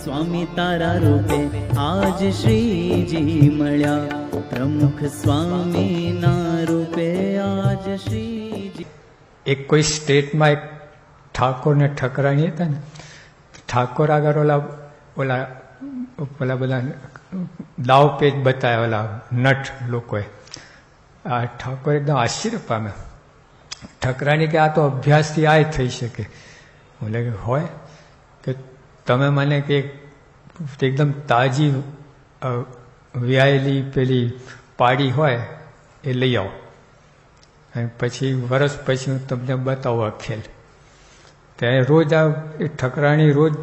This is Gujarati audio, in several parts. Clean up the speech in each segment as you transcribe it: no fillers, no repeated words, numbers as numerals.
સ્વામી તારા રૂપે આજ શ્રીજી મળ્યા, પ્રમુખ સ્વામીના રૂપે આજ શ્રીજી. એક કોઈ સ્ટેટમાં એક ઠાકોરને ઠકરાણી હતા ને, ઠાકોર આગળ ઓલા બધા દાવ પેજ બતાવ્યા ઓલા નટ લોકોએ. આ ઠાકોર એકદમ આશ્ચર્ય પામે. ઠકરાણી કે આ તો અભ્યાસથી આ થઈ શકે. બોલે કે હોય કે તમે મને કે એકદમ તાજી વ્યાયેલી પેલી પાડી હોય એ લઈ આવો, અને પછી વરસ પછી હું તમને બતાવું આ ખેલ. ત્યાં રોજ આ ઠકરાણી રોજ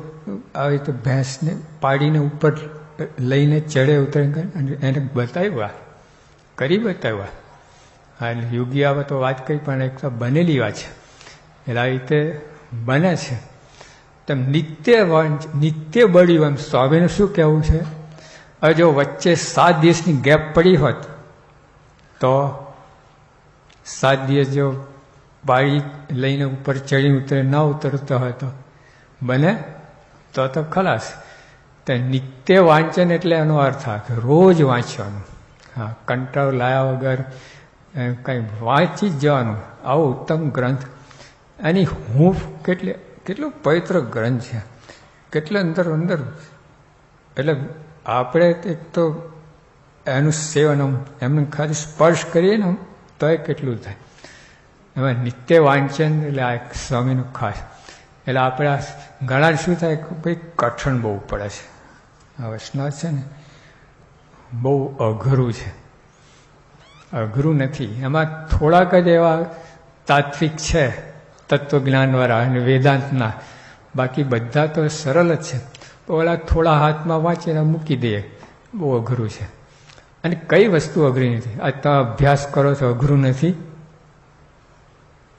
આવી તો ભેંસને પાડીને ઉપર લઈને ચડે ઉતરે અને એને બતાવ્યા, કરી બતાવ્યા. અને યોગી આવે તો વાત કરી, પણ એક તો બનેલી વાત છે એટલે આવી રીતે બને છે. તેમ નિત્ય બળ્યું. એમ સ્વામીનું શું કહેવું છે, હવે જો વચ્ચે 7 દિવસની ગેપ પડી હોત તો 7 દિવસ જો બાળી લઈને ઉપર ચડી ઉતરે ના ઉતરતો હોય તો બને તો ખલાસ. તો નિત્ય વાંચન એટલે એનો અર્થ આ કે રોજ વાંચવાનું. હા, કંટાળો લાયા વગર કંઈ વાંચી જ જવાનું. આવો ઉત્તમ ગ્રંથ. એની હૂંફ કેટલો પવિત્ર ગ્રંથ છે, કેટલો અંદર એટલે આપણે એક તો એનું સેવન એમને ખાલી સ્પર્શ કરીએ ને તો એ કેટલું થાય. એમાં નિત્ય વાંચન એટલે આ એક સ્વામીનું ખાસ. એટલે આપણે ઘણા શું થાય કે ભાઈ કઠણ બહુ પડે છે, આ વૈષ્ણવ છે ને બહુ અઘરું છે. અઘરું નથી, એમાં થોડાક જ એવા તાત્વિક છે તત્વજ્ઞાનવાળા અને વેદાંતના, બાકી બધા તો સરળ જ છે. ઓલા થોડા હાથમાં વાંચીને મૂકી દઈએ, બહુ અઘરું છે. અને કઈ વસ્તુ અઘરી નથી? આ તમે અભ્યાસ કરો છો અઘરું નથી?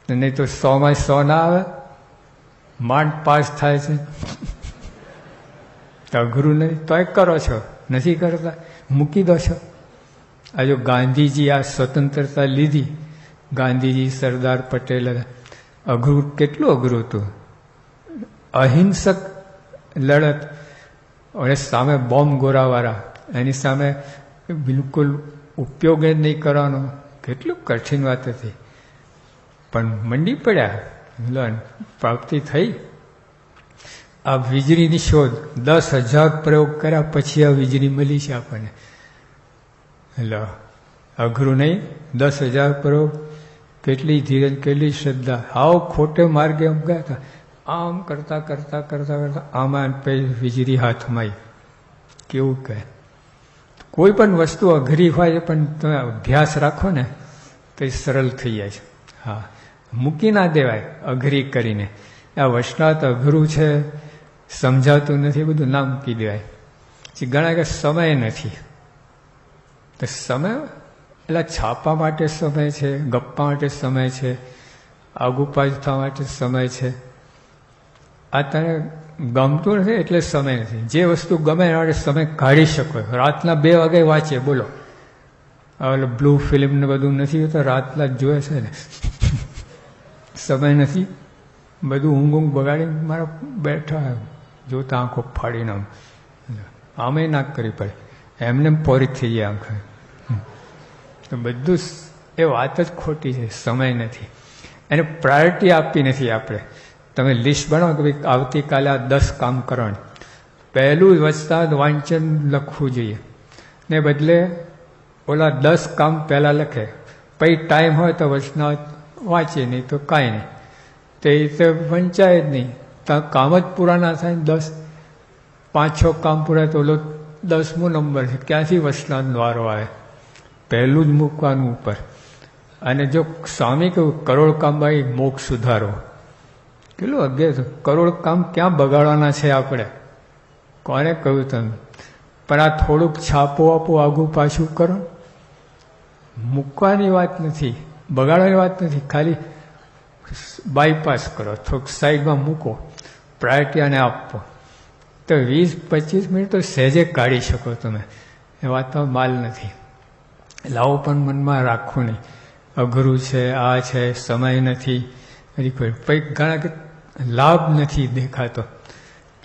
નહીં તો 100માં 100 ના આવે, માંડ પાસ થાય છે. તો અઘરું નથી તોય કરો છો, નથી કરતા મૂકી દો છો. આ જો ગાંધીજી આ સ્વતંત્રતા લીધી, ગાંધીજી સરદાર પટેલ, અઘરું કેટલું અઘરું હતું. અહિંસક લડત, અને સામે બોમ્બ ગોળાવાળા, એની સામે બિલકુલ ઉપયોગ જ નહીં કરવાનો, કેટલું કઠિન વાત હતી. પણ મંડી પડ્યા, પ્રાપ્તિ થઈ. આ વીજળીની શોધ 10,000 પ્રયોગ કર્યા પછી આ વીજળી મળી છે આપણને. એટલે અઘરું નહીં, 10,000 પ્રયોગ, કેટલી ધીરજ, કેટલી શ્રદ્ધા. આવો ખોટે માર્ગે એમ ગયા હતા, આમ કરતા કરતા કરતા કરતા આમાં વીજળી હાથમાં આવી. કેવું કહે, કોઈ પણ વસ્તુ અઘરી હોય પણ તમે અભ્યાસ રાખો ને તો એ સરળ થઈ જાય છે. હા, મૂકી ના દેવાય અઘરી કરીને. આ વૈષ્ણવ અઘરું છે, સમજાતું નથી, બધું ના મૂકી દેવાય. પછી ઘણા કે સમય નથી, તો સમય એટલે છાપા માટે સમય છે, ગપ્પા માટે સમય છે, આગુ પાછું થવા માટે સમય છે. આ તને ગમતું નથી એટલે સમય નથી. જે વસ્તુ ગમે એના માટે સમય કાઢી શકો. રાતના 2 વાગે વાંચે, બોલો. હવે બ્લુ ફિલ્મ ને બધું નથી તો રાતના જ જોવે છે ને. સમય નથી, બધું ઊંઘ બગાડીને મારા બેઠા જોતા આંખો ફાડીને આમે ના કરી પડે, એમને પોરી થઈ જાય આંખે. તો બધું એ વાત જ ખોટી છે. સમય નથી, એને પ્રાયોરિટી આપી નથી આપણે. તમે લિસ્ટ બનાવો કે ભાઈ આવતીકાલે આ 10 કામ કરવાનું, પહેલું વચતા વાંચન લખવું જોઈએ, ને બદલે ઓલા 10 કામ પહેલાં લખે, પછી ટાઈમ હોય તો વચના વાંચે, નહીં તો કાંઈ નહીં. તે રીતે વંચાય જ નહીં, તો કામ જ પૂરા ના થાય. 5-6 કામ પૂરા તો ઓલો 10મો નંબર છે, ક્યાંથી વચનાનો વારો આવે? પહેલું જ મૂકવાનું ઉપર. અને જો સ્વામી કહ્યું કરોડ કામ ભાઈ મોક્ષ સુધારો, કેટલું અજ્ઞાન. કરોડ કામ ક્યાં બગાડવાના છે આપણે? કોને કહ્યું તમે? પણ આ થોડુંક છાપો આપો, આગું પાછું કરો, મૂકવાની વાત નથી, બગાડવાની વાત નથી. ખાલી બાયપાસ કરો, થોડુંક સાઈડમાં મૂકો, પ્રાયોરિટી આને આપો, તો 20-25 મિનિટ તો સહેજે કાઢી શકો તમે. એ વાતમાં માલ નથી. લાવો પણ મનમાં રાખવું નહીં, અઘરું છે, આ છે, સમય નથી. પછી ઘણા કે લાભ નથી દેખાતો,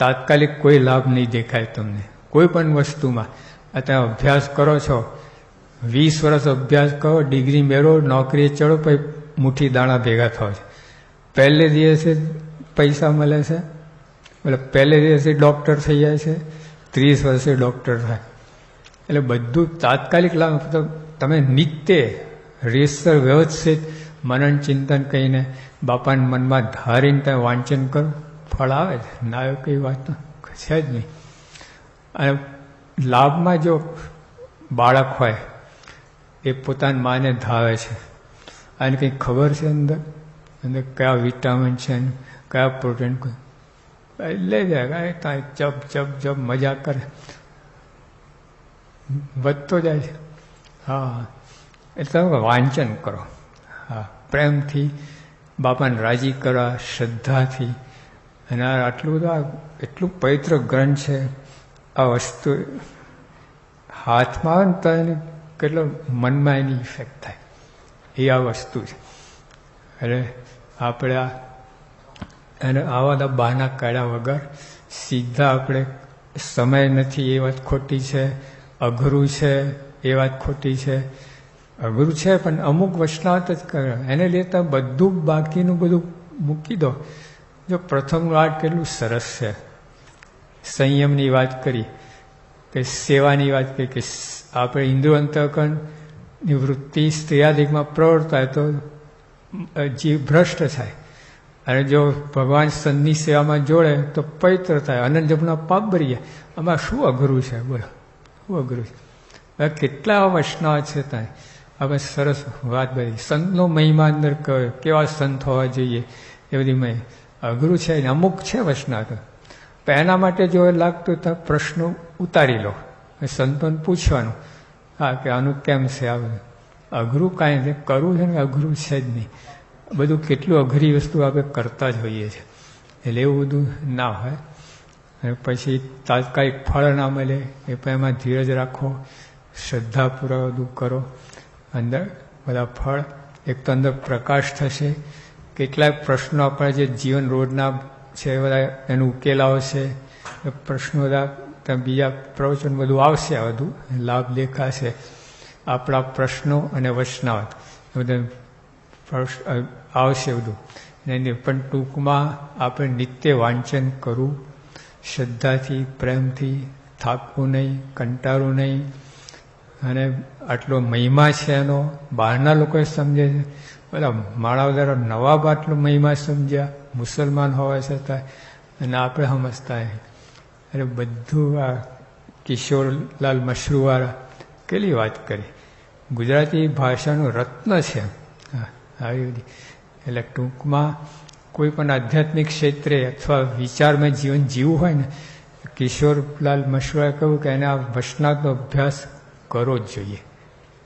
તાત્કાલિક કોઈ લાભ નહીં દેખાય તમને કોઈ પણ વસ્તુમાં. અત્યારે અભ્યાસ કરો છો, 20 વર્ષ અભ્યાસ કરો, ડિગ્રી મેળવો, નોકરીએ ચડો, પછી મુઠ્ઠી દાણા ભેગા થાવ છે. પહેલે દિવસે પૈસા મળે છે, એટલે પહેલે દિવસે ડૉક્ટર થઈ જાય છે, 30 વર્ષે ડૉક્ટર થાય. એટલે બધું તાત્કાલિક લાભ. તો તમે નિત્ય રેસર વ્યવસ્થિત મનન ચિંતન કહીને બાપાના મનમાં ધારીને તમે વાંચન કરો, ફળ આવે છે. ના એવું કઈ વાત છે જ નહીં. અને લાભમાં જો બાળક હોય એ પોતાની માને ધાવે છે, આને કંઈ ખબર છે અંદર કયા વિટામિન છે, કયા પ્રોટીન, લઈ જાય ત્યાં જપ જપ જપ મજા કરે, વધતો જાય છે. હા, એટલે તમે વાંચન કરો. હા, પ્રેમથી બાપાને રાજી કરવા, શ્રદ્ધાથી. અને આટલું બધું એટલું પવિત્ર ગ્રંથ છે. આ વસ્તુ હાથમાં આવે ને તો એને કેટલો મનમાં એની ઇફેક્ટ થાય, એ આ વસ્તુ છે. એટલે આપણે એને આવા બધા બહાના કાઢ્યા વગર સીધા આપણે સમય નથી એ વાત ખોટી છે, અઘરું છે એ વાત ખોટી છે. અઘરું છે પણ અમુક વૈષ્ણવ જ કરે, એને લેતા બધું બાકીનું બધું મૂકી દો. જો પ્રથમ વાત કેટલું સરસ છે, સંયમની વાત કરી, કે સેવાની વાત કરી, કે આપણે ઇન્દ્રિયોઅંતઃકરણની વૃત્તિ સ્ત્રીયાદિકમાં પ્રવર્તાય તો જીવ ભ્રષ્ટ થાય, અને જો ભગવાન સંતની સેવામાં જોડે તો પવિત્ર થાય, અનંત જપના પાપ ભરી જાય. આમાં શું અઘરું છે? બોલો, શું અઘરું છે? કેટલા વૈષ્ણવ છે ત્યાં આપણે સરસ વાત બધી. સંતનો મહિમા અંદર કહ્યો, કેવા સંત હોવા જોઈએ એ બધી મહિમા. અઘરું છે ને અમુક છે વૈષ્ણવ તો, પણ એના માટે જો લાગતું તો પ્રશ્નો ઉતારી લો, સંતોને પૂછવાનું, હા કે આનું કેમ છે, આ બધું અઘરું કાંઈ નહીં, કરવું છે ને અઘરું છે જ નહીં. બધું કેટલું અઘરી વસ્તુ આપણે કરતા જ હોઈએ છીએ, એટલે એવું બધું ના હોય. અને પછી તાત્કાલિક ફળ ના મળે એ પણ એમાં ધીરજ રાખો, શ્રદ્ધાપૂર્વક બધું કરો. અંદર બધા ફળ, એક તો અંદર પ્રકાશ થશે. કેટલાક પ્રશ્નો આપણા જે જીવન રોજના છે બધા એનું ઉકેલ આવશે. પ્રશ્નો બધા બીજા પ્રવચન બધું આવશે, આ બધું લાભ દેખાશે. આપણા પ્રશ્નો અને વૈષ્ણવ બધા આવશે બધું. પણ ટૂંકમાં આપણે નિત્ય વાંચન કરવું, શ્રદ્ધાથી, પ્રેમથી, થાકવું નહીં, કંટાળવું નહીં. અને આટલો મહિમા છે એનો, બહારના લોકોએ સમજે છે, બધા માળા બધા નવાબ આટલો મહિમા સમજ્યા, મુસલમાન હોવા છતાં, અને આપણે સમજતા નહીં. અરે બધું આ કિશોરલાલ મશરૂવાળા કેટલી વાત કરી, ગુજરાતી ભાષાનું રત્ન છે આવી બધી. એટલે ટૂંકમાં કોઈ પણ આધ્યાત્મિક ક્ષેત્રે અથવા વિચારમાં જીવન જીવવું હોય ને, કિશોરલાલ મશરૂવાએ કહ્યું કે એને આ વૈષ્ણવનો અભ્યાસ કરવો જ જોઈએ,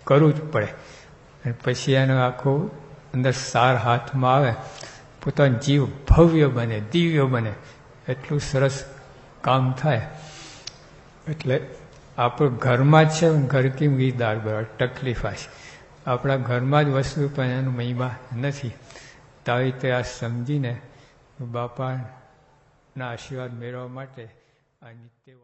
કરવું જ પડે. અને પછી એનો આખો અંદર સાર હાથમાં આવે, પોતાનો જીવ ભવ્ય બને, દિવ્ય બને, એટલું સરસ કામ થાય. એટલે આપણું ઘરમાં જ છે, ઘર કી ગીદાર બરાબર તકલીફ આ છે. આપણા ઘરમાં જ વસ્તુ પણ એનો મહિમા નથી. તો આવી રીતે આ સમજીને બાપાના આશીર્વાદ મેળવવા માટે આ નિત્ય